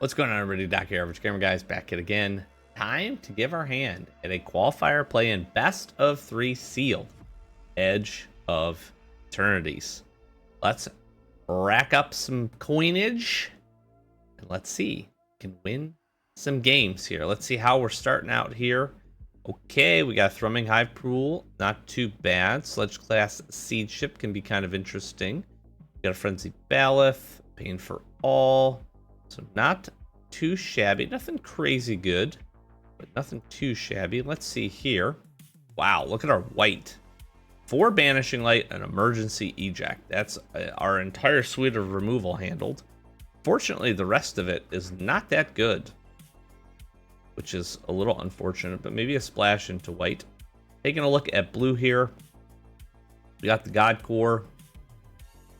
What's going on, everybody? Doc here, Average Gamer Guys, back at again. Time to give our hand at a qualifier play-in best of 3 sealed Edge of Eternities. Let's rack up some coinage and let's see. We can win some games here. Let's see how we're starting out here. Okay, we got a Thrumming Hive Pool, not too bad. Sledge Class Seed Ship can be kind of interesting. We got a Frenzied Baloth, Pain for All. So not too shabby, nothing crazy good, but nothing too shabby. Let's see here. Wow, look at our white. 4 Banishing Light, an Emergency Eject. That's our entire suite of removal handled. Fortunately, the rest of it is not that good, which is a little unfortunate, but maybe a splash into white. Taking a look at blue here. We got the God Core,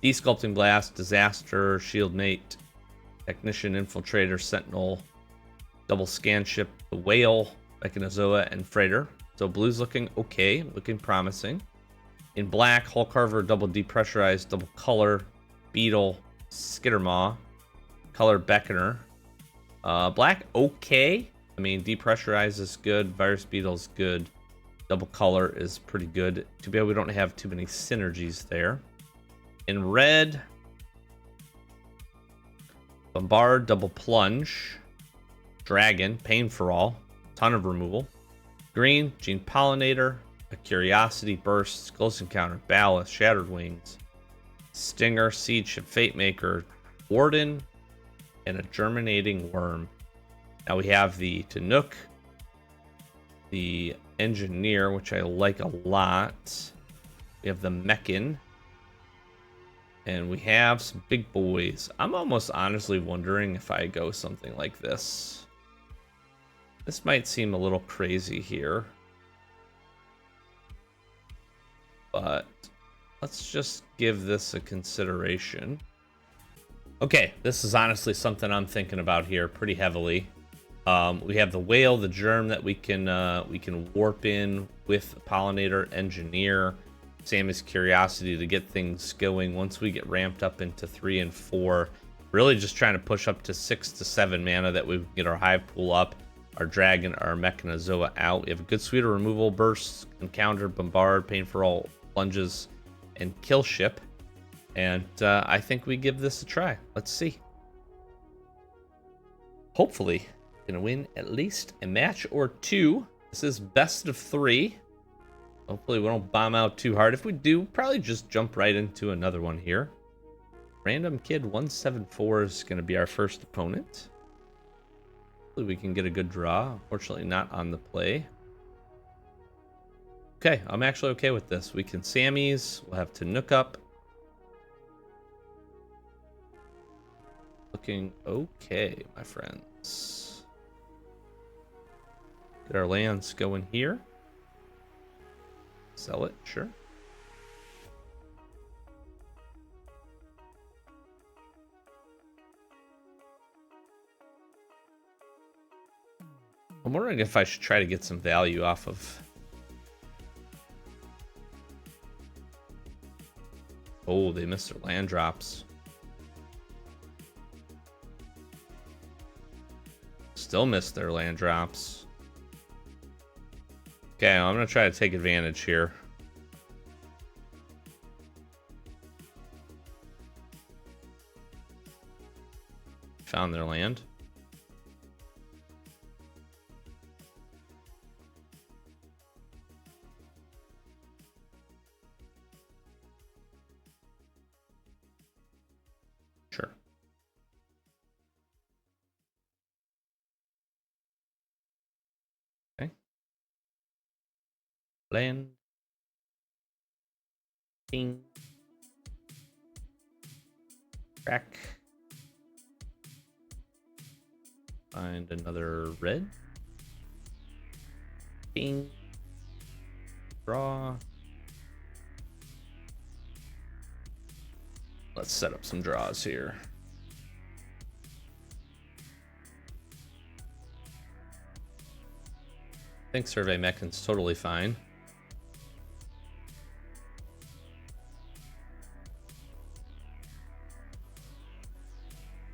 Desculpting Blast, Disaster, Shield Mate, Technician, Infiltrator, Sentinel, Double Scan Ship, the Whale, Mechanozoa, and Freighter. So blue's looking okay, looking promising. In black, Hull Carver, Double Depressurized, Double Color, Beetle, Skittermaw, Color Beckoner. Black, okay. I mean, Depressurize is good, Virus Beetle is good, Double Color is pretty good. Too bad we don't have too many synergies there. In red, Bombard, Double Plunge, Dragon, Pain for All, ton of removal. Green, Gene Pollinator, a Curiosity Burst, Close Encounter, Ballast, Shattered Wings, Stinger, Seed Ship, Fate Maker, Warden, and a Germinating Worm. Now we have the Tanook, the Engineer, which I like a lot. We have the Mechan. And we have some big boys. I'm almost honestly wondering if I go something like this. This might seem a little crazy here, but let's just give this a consideration. Okay, this is honestly something I'm thinking about here pretty heavily. We have the Whale, the Germ that we can warp in with Pollinator, Engineer. Same as Curiosity to get things going. Once we get ramped up into 3 and 4, really just trying to push up to 6 to 7 mana that we can get our Hive Pool up, our Dragon, our Mechanozoa out. We have a good suite of removal, Bursts, Encounter, Bombard, Pain for All, Plunges, and Kill Ship. And I think we give this a try. Let's see. Hopefully, gonna win at least a match or 2. This is best of 3. Hopefully we don't bomb out too hard. If we do, probably just jump right into another one here. Random Kid 174 is going to be our first opponent. Hopefully we can get a good draw. Unfortunately, not on the play. Okay, I'm actually okay with this. We can Sammy's. We'll have Tanook up. Looking okay, my friends. Get our lands going here. Sell it, sure. I'm wondering if I should try to get some value off of... Oh, they missed their land drops. Still missed their land drops. Okay, I'm going to try to take advantage here. Found their land. Sure. Okay. Land. Ping. Crack. Find another red. Ping. Draw. Let's set up some draws here. I think Survey Mechan's totally fine.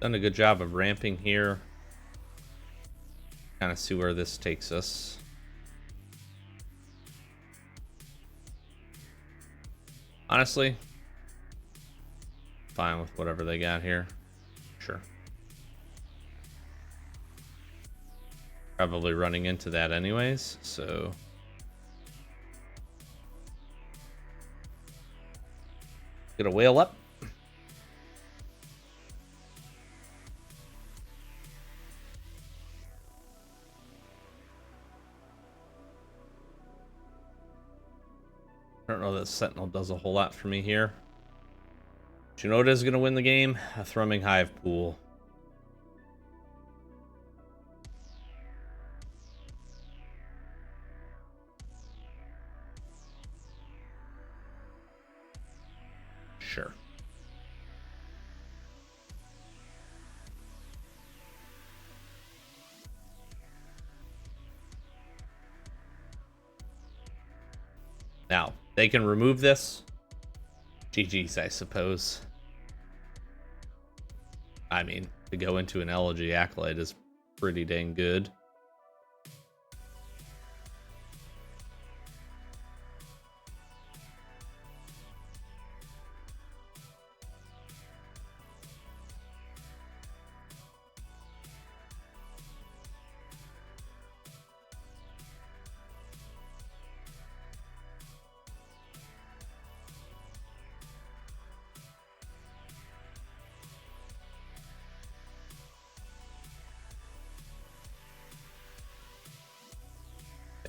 Done a good job of ramping here. Kind of see where this takes us. Honestly, fine with whatever they got here. Sure. Probably running into that anyways, so. Get a whale up. I don't know that Sentinel does a whole lot for me here. But you know what is going to win the game? A Thrumming Hive pool. Sure. Now, they can remove this. GG's, I suppose. I mean, to go into an Elegy Acolyte is pretty dang good.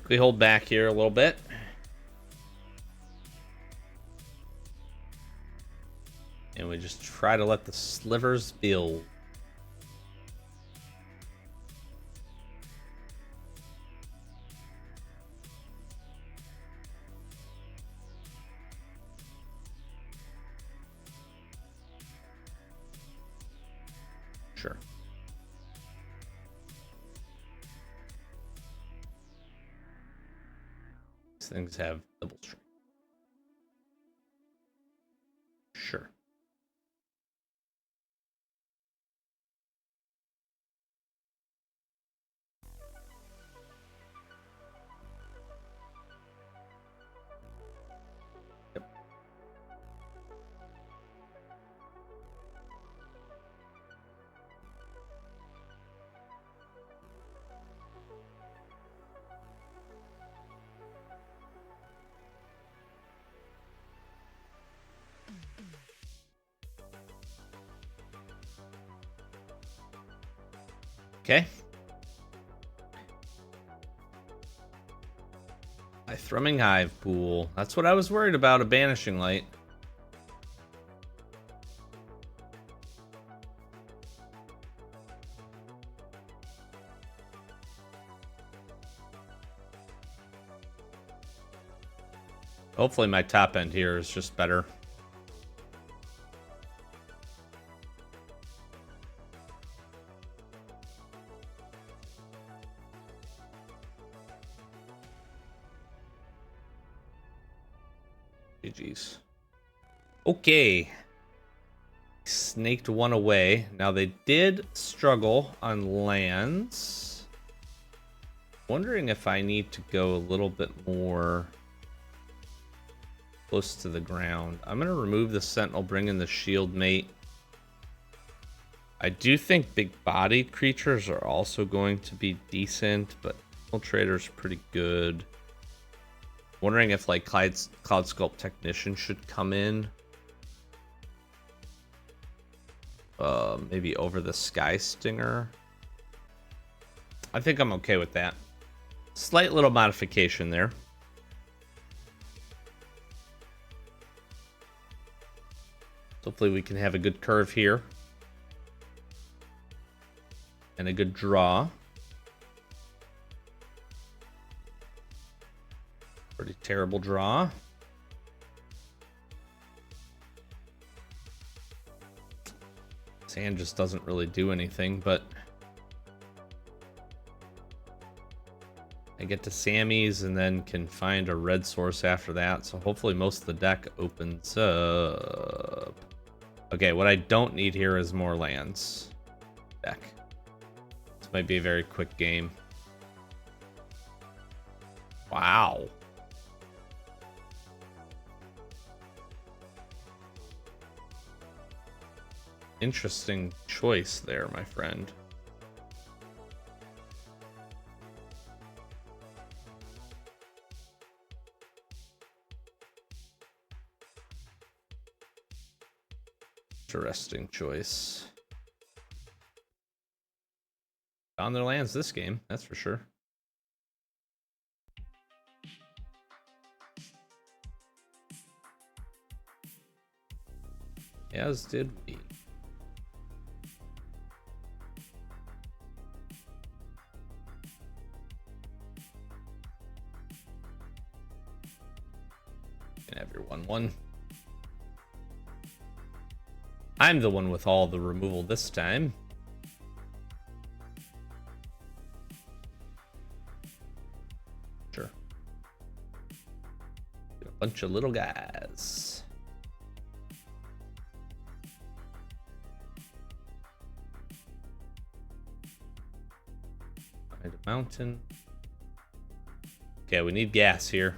We hold back here a little bit. And we just try to let the slivers build. Sure. Things have double strength. Sure. Yep. Okay. My Thrumming Hive pool. That's what I was worried about, a Banishing Light. Hopefully my top end here is just better. GG's. Okay. Snaked one away. Now they did struggle on lands. Wondering if I need to go a little bit more close to the ground. I'm going to remove the Sentinel, bring in the Shield Mate. I do think big-bodied creatures are also going to be decent, but Infiltrator's pretty good. Wondering if like Cloud Sculpt Technician should come in. Maybe over the Sky Stinger. I think I'm okay with that. Slight little modification there. Hopefully we can have a good curve here. And a good draw. Pretty terrible draw. Sand just doesn't really do anything, but I get to Sammy's and then can find a red source after that. So hopefully most of the deck opens up. Okay, what I don't need here is more lands. Deck. This might be a very quick game. Wow. Interesting choice there, my friend. Interesting choice. Found their lands this game, that's for sure. As did we. You can have your 1/1. I'm the one with all the removal this time. Sure. A bunch of little guys. Find a mountain. Okay, we need gas here.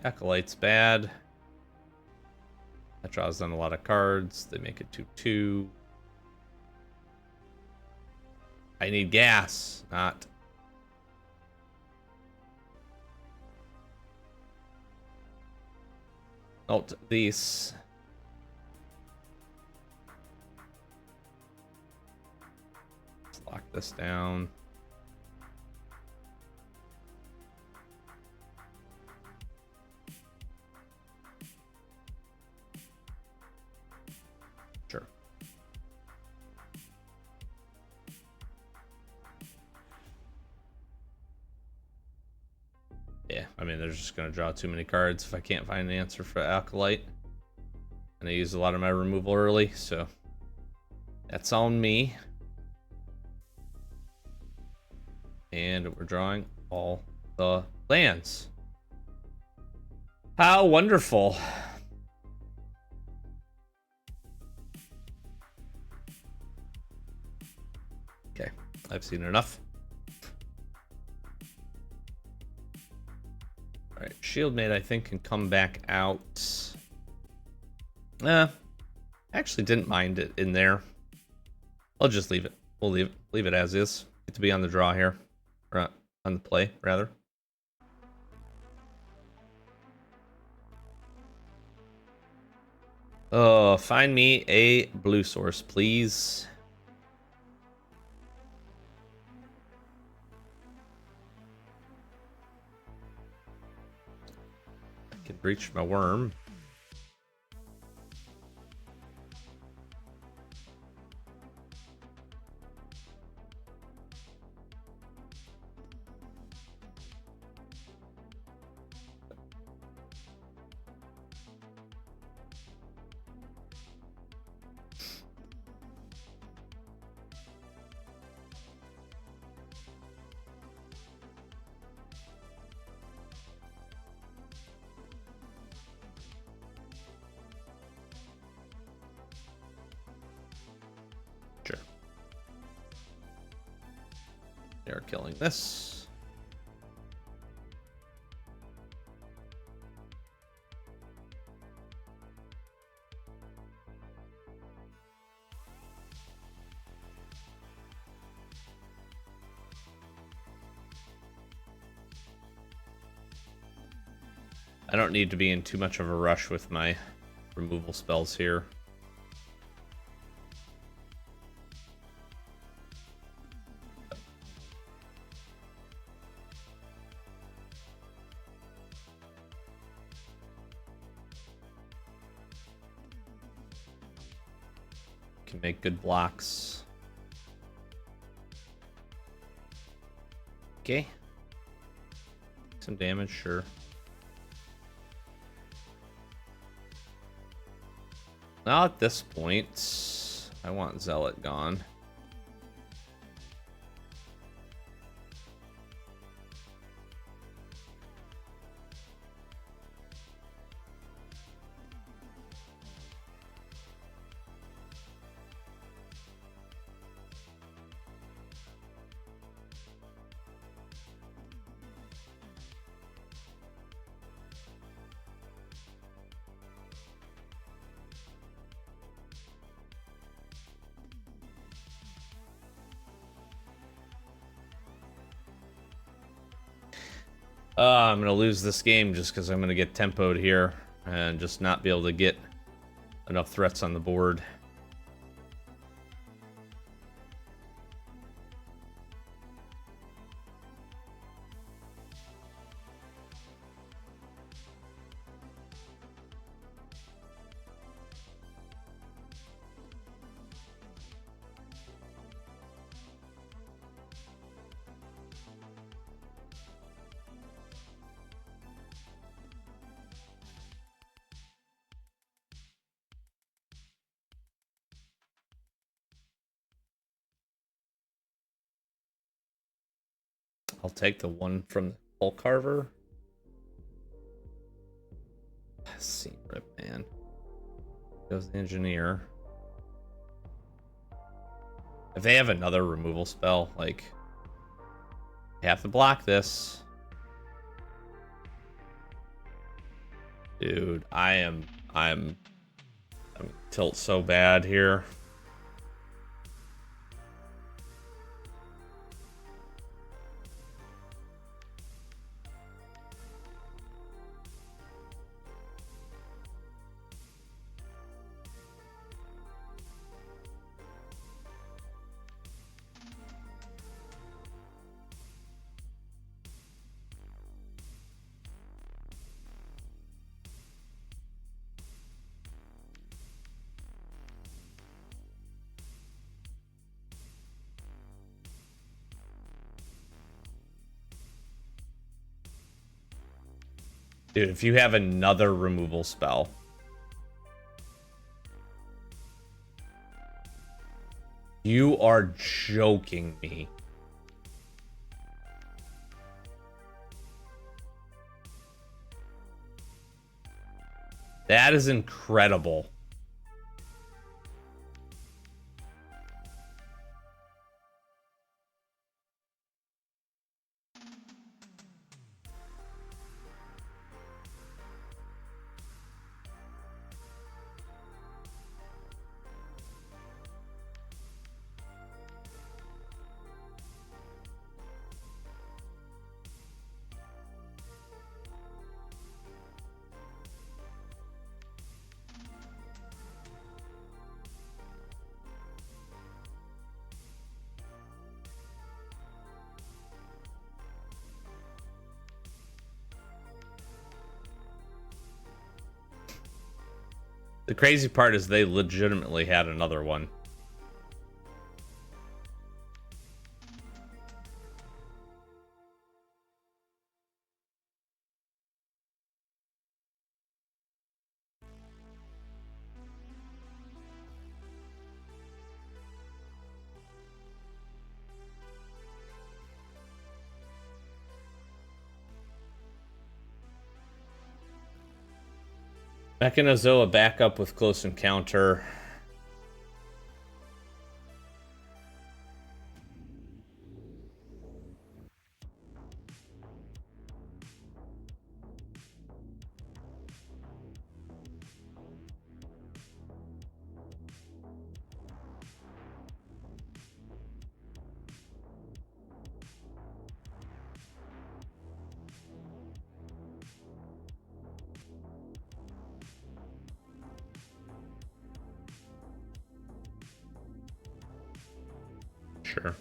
Acolyte's bad. That draws down a lot of cards. They make it 2/2. I need gas, not... Alt these. Let's lock this down. Sure. Yeah, I mean, they're just going to draw too many cards if I can't find an answer for Acolyte. And I used a lot of my removal early, so that's on me. And we're drawing all the lands. How wonderful. Okay, I've seen enough. Alright, Shieldmate I think can come back out. I actually didn't mind it in there. I'll just leave it. We'll leave it as is. Get to be on the draw here. Or on the play, rather. Oh, find me a blue source, please. I can reach my worm. Sure. They're killing this. I don't need to be in too much of a rush with my removal spells here. Can make good blocks. Okay. Some damage, sure. Now at this point, I want Zealot gone. I'm going to lose this game just because I'm going to get tempoed here and just not be able to get enough threats on the board. I'll take the one from the Hull Carver. Scene rip, man. Goes the engineer. If they have another removal spell, like, they have to block this. Dude, I'm tilt so bad here. Dude, if you have another removal spell. You are joking me. That is incredible. The crazy part is they legitimately had another one. Mechanozoa backup with close encounter. Sure.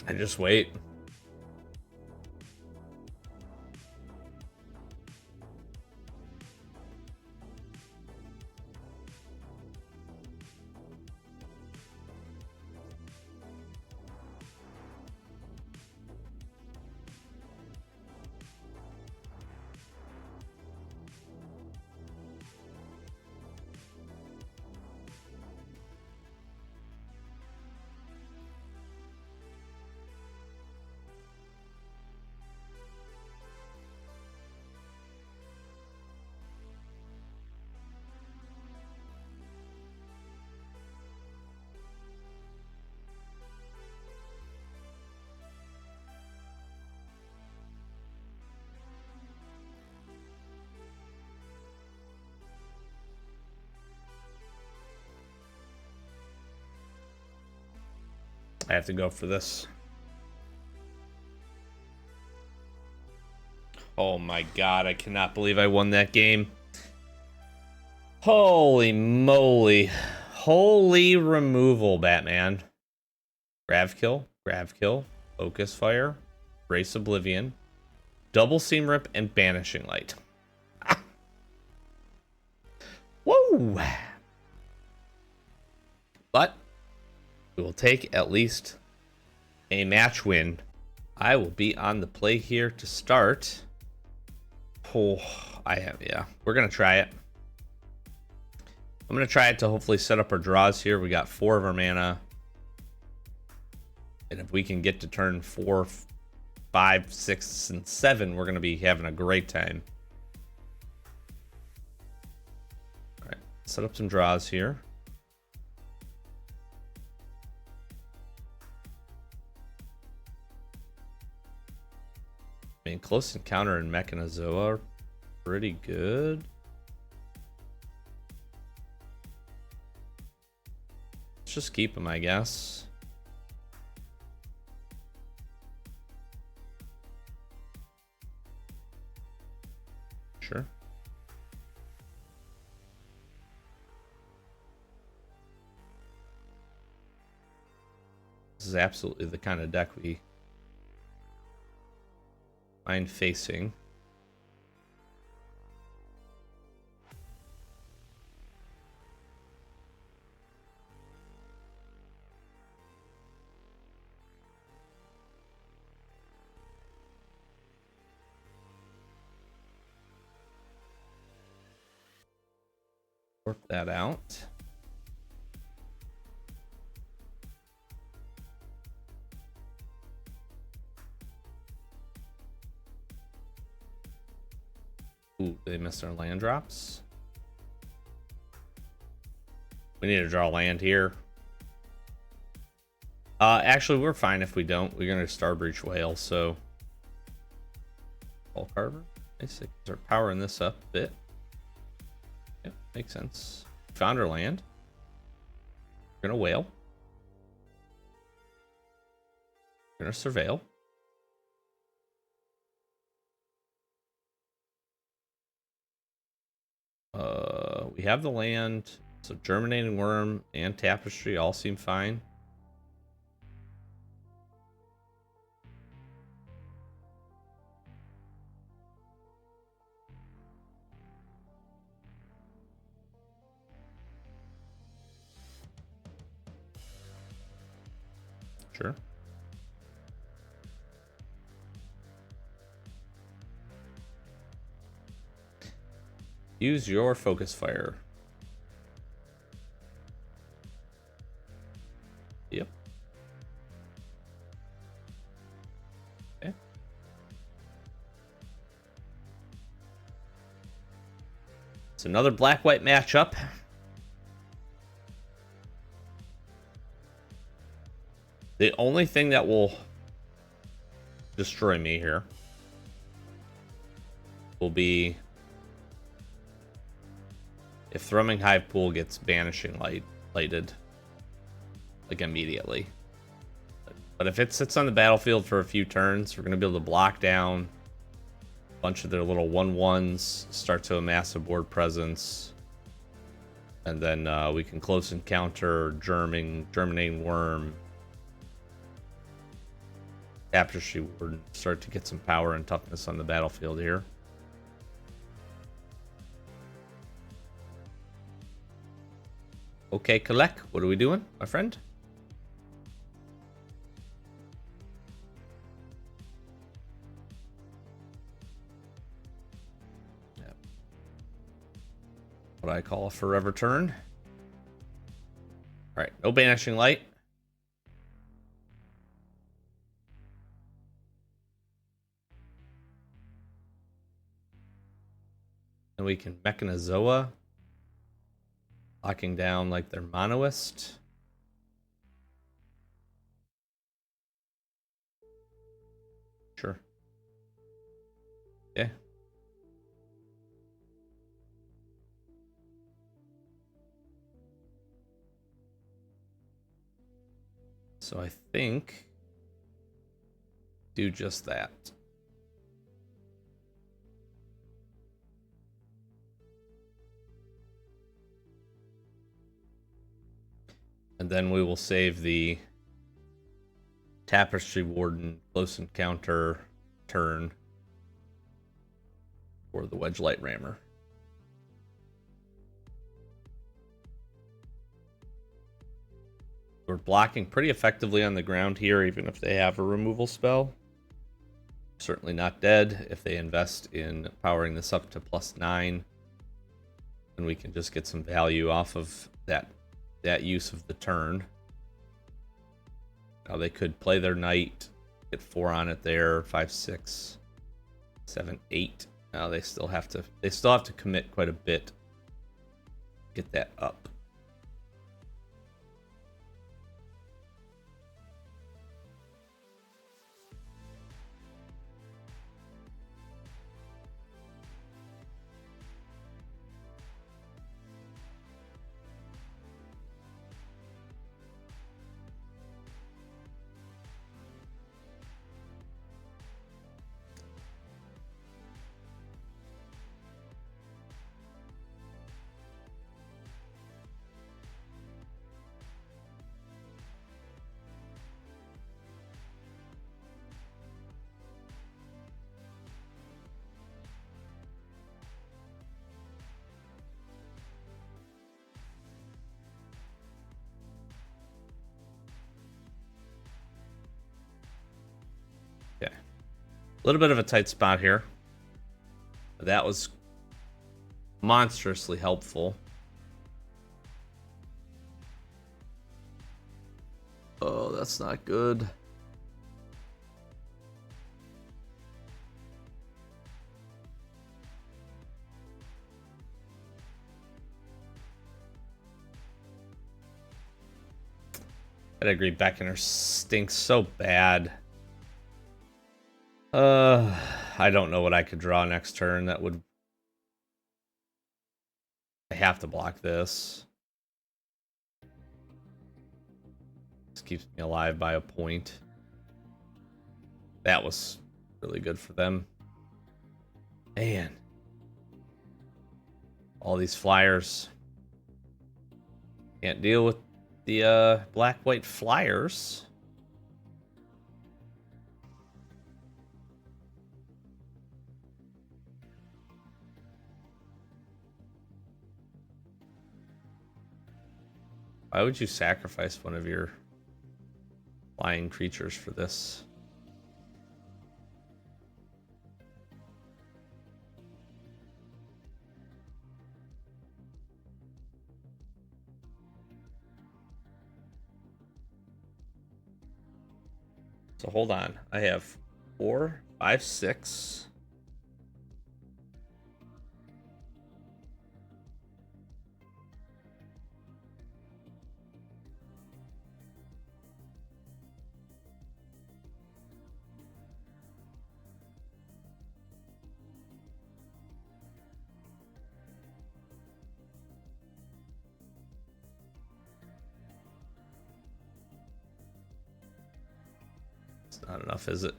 I just wait. I have to go for this. Oh my god, I cannot believe I won that game. Holy moly. Holy removal, Batman. Grav kill, focus fire, Race Oblivion, double seam rip, and banishing light. Whoa! But we will take at least a match win. I will be on the play here to start. Oh, yeah. We're going to try it. I'm going to try it to hopefully set up our draws here. We got 4 of our mana. And if we can get to turn 4, 5, 6, and 7, we're going to be having a great time. All right, set up some draws here. I mean, Close Encounter and Mechanizoa are pretty good. Let's just keep them, I guess. Sure. This is absolutely the kind of deck we mind facing. Work that out. Ooh, they missed our land drops. We need to draw land here. Actually, we're fine if we don't. We're going to Starbreach Whale, so... Ball Carver. Nice. Start powering this up a bit. Yep, makes sense. Found our land. We're going to Whale. We're going to Surveil. We have the land, so Germinating Worm and Tapestry all seem fine. Sure. Use your focus fire. Yep. Okay. It's another black-white matchup. The only thing that will destroy me here will be if Thrumming Hive Pool gets Banishing lighted, like immediately. But if it sits on the battlefield for a few turns, we're going to be able to block down a bunch of their little 1/1s, start to amass a board presence, and then we can Close Encounter, Germinating Worm, Tapestry Ward, start to get some power and toughness on the battlefield here. Okay, Kalek, what are we doing, my friend? Yep. What I call a forever turn. All right, no Banishing Light. And we can Mechanizoa. Locking down like their Monoist. Sure. Okay. So I think do just that. And then we will save the Tapestry Warden Close Encounter turn for the Wedge Light Rammer. We're blocking pretty effectively on the ground here, even if they have a removal spell. Certainly not dead if they invest in powering this up to +9. And we can just get some value off of that use of the turn. Now they could play their knight, get 4 on it there, 5, 6, 7, 8. Now they still have to commit quite a bit to get that up. Okay. A little bit of a tight spot here. That was monstrously helpful. Oh, that's not good. Pedigree Beckoner stinks so bad. I don't know what I could draw next turn that would... I have to block this. This keeps me alive by a point. That was really good for them. Man. All these flyers. Can't deal with the black-white flyers. Why would you sacrifice one of your flying creatures for this? So hold on. I have 4, 5, 6. Not enough, is it?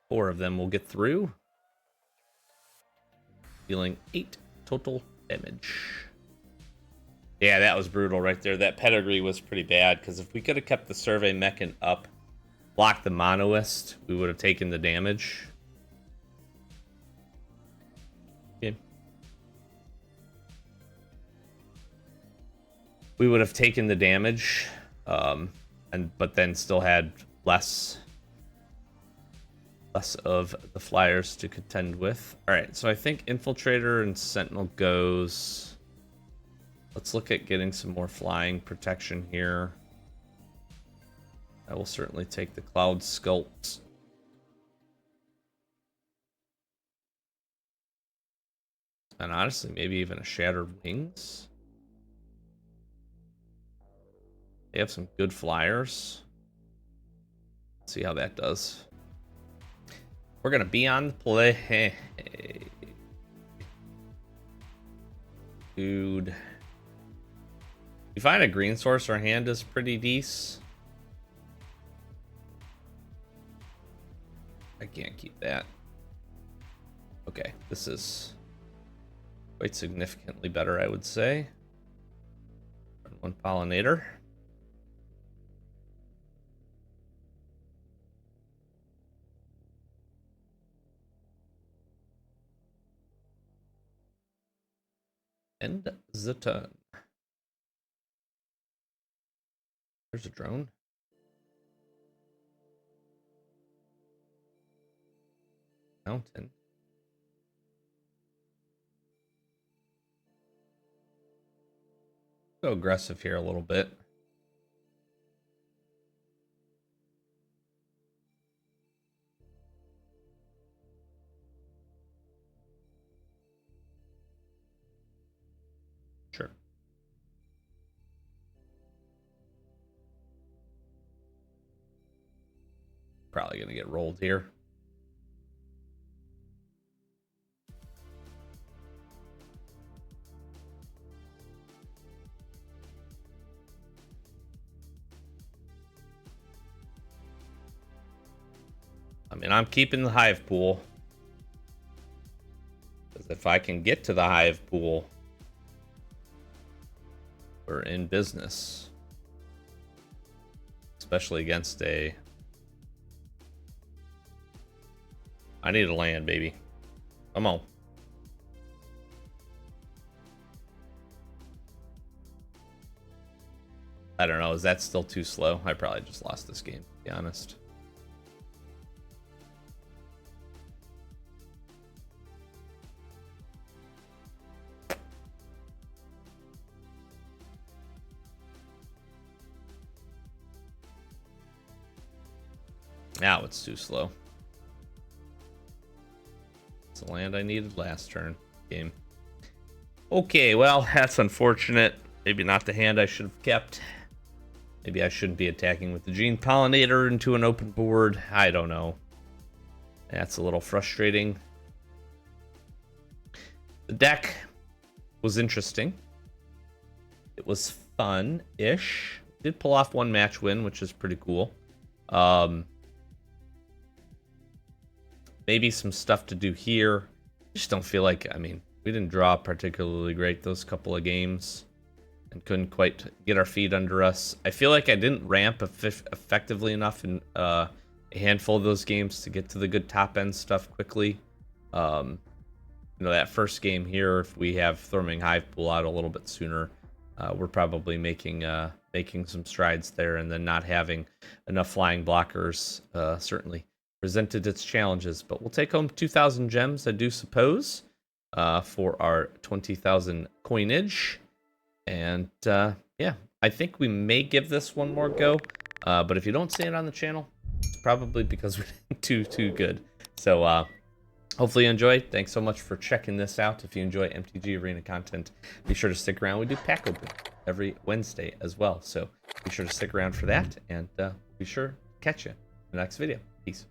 Four of them will get through, dealing 8 total damage. Yeah, that was brutal right there. That pedigree was pretty bad, because if we could have kept the Survey Mechan up, blocked the Monoist, we would have taken the damage. Okay. We would have taken the damage, but then still had less of the flyers to contend with. All right, so I think Infiltrator and Sentinel goes. Let's look at getting some more flying protection here. I will certainly take the Cloud Sculpt. And honestly, maybe even a Shattered Wings. They have some good flyers. Let's see how that does. We're going to be on the play. Dude. You find a green source, our hand is pretty decent. I can't keep that. Okay, this is quite significantly better, I would say. One pollinator. End the turn. There's a drone. Mountain. Go aggressive here a little bit. Sure. Probably gonna get rolled here. I mean, I'm keeping the hive pool. Because if I can get to the hive pool, we're in business. Especially against a... I need a land, baby. Come on. I don't know. Is that still too slow? I probably just lost this game, to be honest. Now it's too slow. It's the land I needed last turn game. Okay, well, that's unfortunate. Maybe not the hand I should have kept. Maybe I shouldn't be attacking with the Gene Pollinator into an open board. I don't know. That's a little frustrating. The deck was interesting. It was fun-ish. Did pull off one match win, which is pretty cool. Maybe some stuff to do here. Just don't feel like, I mean, we didn't draw particularly great those couple of games and couldn't quite get our feet under us. I feel like I didn't ramp effectively enough in a handful of those games to get to the good top end stuff quickly. You know, that first game here, if we have Thorming Hive Pool out a little bit sooner, we're probably making some strides there, and then not having enough flying blockers certainly presented its challenges. But we'll take home 2,000 gems, I do suppose, for our 20,000 coinage. And yeah, I think we may give this one more go. But if you don't see it on the channel, it's probably because we didn't do too good. So hopefully you enjoyed. Thanks so much for checking this out. If you enjoy MTG Arena content, be sure to stick around. We do pack open every Wednesday as well. So be sure to stick around for that, and be sure to catch you in the next video. Peace.